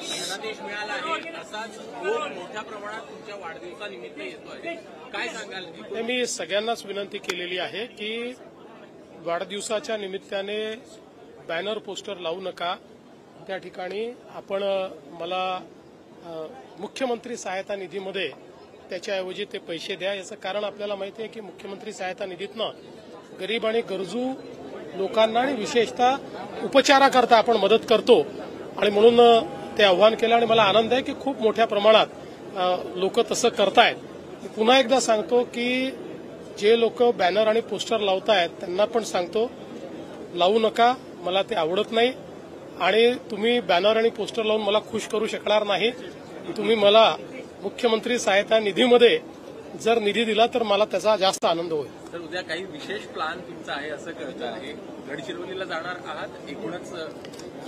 धनादेश मिळाला आहे असाच मोठ्या प्रमाणात तुमच्या वाढदिवसानिमित्त येतोय, काय सांगाल? मी सगळ्यांनाच विनंती केलेली आहे की वाढदिवसाच्या निमित्ताने बॅनर पोस्टर लावू नका. त्या ठिकाणी आपण मला मुख्यमंत्री सहायता निधीमध्ये त्याच्याऐवजी ते पैसे द्या. याचं कारण आपल्याला माहिती आहे की मुख्यमंत्री सहायता निधीतनं गरीब आणि गरजू लोकांना आणि विशेषतः उपचाराकरता आपण मदत करतो आणि म्हणून ते आव्हान केलं आणि मला आनंद आहे की खूप मोठ्या प्रमाणात लोक तसं करतायत. पुन्हा एकदा सांगतो की जे लोक बॅनर आणि पोस्टर लावतायत त्यांना पण सांगतो लावू नका, मला ते आवडत नाही आणि तुम्ही बॅनर आणि पोस्टर लावून मला खुश करू शकणार नाही. तुम्ही मला मुख्यमंत्री सहायता निधीमध्ये जर निधी दिला तर मला त्याचा जास्त आनंद होईल. तर उद्या काही विशेष प्लॅन तुमचा आहे असं कळतं आहे, गडचिरोलीला जाणार आहात? एकूणच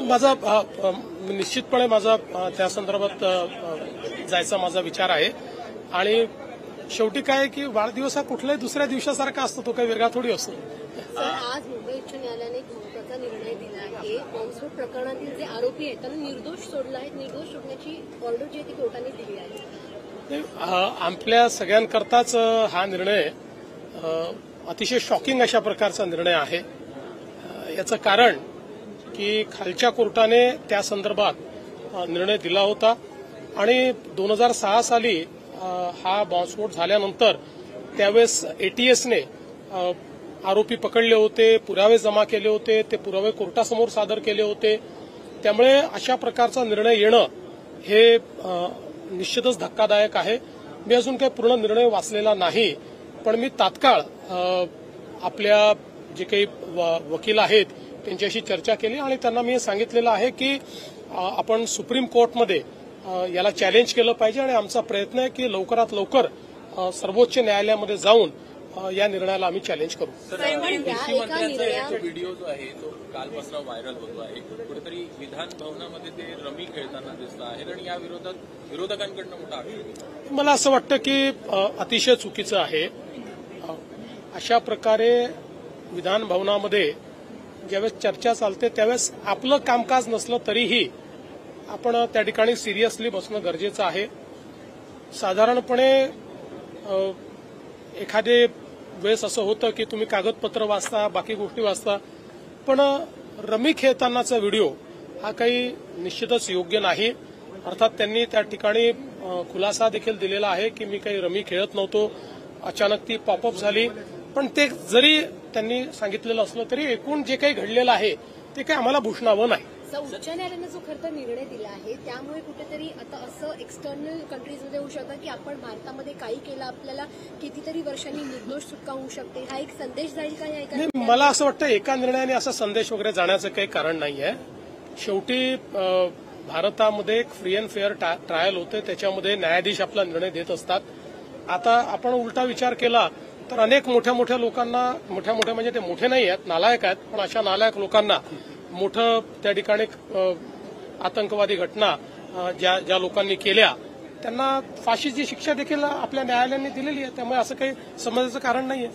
माझा निश्चितपणे माझा त्या संदर्भात जायचा माझा विचार आहे आणि शेवटी काय की वाढदिवस हा कुठल्याही दुसऱ्या दिवसासारखा असतो, तो काही वेगळा थोडी असतो. आज मुंबई उच्च न्यायालयाने एक महत्वाचा निर्णय दिला आहे. बॉम्बस्फोट प्रकरणातील जे आरोपी आहेत त्यांना निर्दोष सोडलं आहे. निर्दोष सोडण्याची ऑर्डर जी आहे ती कोर्टाने दिली आहे. आपल्या सगळ्यांकरताच हा निर्णय अतिशय शॉकिंग अशा प्रकारचा निर्णय आहे. याचं कारण की खालच्या कोर्टाने त्या संदर्भात निर्णय दिला होता आणि 2006 साली हा बॉम्बस्फोट झाल्यानंतर त्यावेळेस एटीएसने आरोपी पकडले होते, पुरावे जमा केले होते, ते पुरावे कोर्टासमोर सादर केले होते. त्यामुळे अशा प्रकारचा निर्णय येणं हे निश्चितच धक्कादायक आहे. मी अजून काही पूर्ण निर्णय वाचलेला नाही, पण मी तात्काळ आपल्या जे काही वकील आहेत त्यांच्याशी चर्चा केली आणि त्यांना मी सांगितलेलं आहे की आपण सुप्रीम कोर्टमध्ये याला चॅलेंज केलं पाहिजे आणि आमचा प्रयत्न आहे की लवकरात लवकर सर्वोच्च न्यायालयामध्ये जाऊन या निर्णयाला आम्ही चॅलेंज करू. कृषी मंत्र्यांचा व्हिडिओ जो आहे तो कालपासून व्हायरल होतो आहे. कुठेतरी विधान भवनामध्ये ते रमी खेळताना दिसत आहेत आणि या विरोधात विरोधकांकडून मोठा आक्षेप. मला असं वाटतं की अतिशय चुकीचं आहे. अशा प्रकारे विधान भवनामध्ये ज्यावेळेस चर्चा चालते त्यावेळेस आपलं कामकाज नसलं तरीही आपण त्या ठिकाणी सिरियसली बसणं गरजेचं आहे. साधारणपणे एखादे वेळेस असं होतं की तुम्ही कागदपत्र वाचता, बाकी गोष्टी वाचता, पण रमी खेळतानाचा व्हिडिओ हा काही निश्चितच योग्य नाही. अर्थात त्यांनी त्या ठिकाणी खुलासा देखील दिलेला आहे की मी काही रमी खेळत नव्हतो, अचानक ती पॉपअप झाली. पण ते जरी त्यांनी सांगितलेलं असलं तरी एकूण जे काही घडलेलं आहे ते काही आम्हाला भूषणावं नाही. उच्च न्यायालयाने जो खरं तर निर्णय दिला आहे त्यामुळे कुठेतरी आता असं एक्सटर्नल कंट्रीजमध्ये होऊ शकतं की आपण भारतामध्ये काही केलं आपल्याला कितीतरी वर्षांनी निर्दोष सुटका होऊ शकते. हा एक संदेश जाईल का या एका? मला असं वाटतं एका निर्णयाने असा संदेश वगैरे जाण्याचं काही कारण नाहीये. शेवटी भारतामध्ये एक फ्री अँड फेअर ट्रायल होते, त्याच्यामध्ये न्यायाधीश आपला निर्णय देत असतात. आता आपण उलटा विचार केला तर अनेक मोठ्या लोकांना, मोठ्या म्हणजे ते मोठे नाही आहेत, नालायक आहेत, पण अशा नालायक लोकांना मोठं त्या ठिकाणी आतंकवादी घटना ज्या लोकांनी केल्या त्यांना फाशीची शिक्षा देखील आपल्या न्यायालयाने दिलेली आहे. त्यामुळे असं काही समजायचं कारण नाहीये.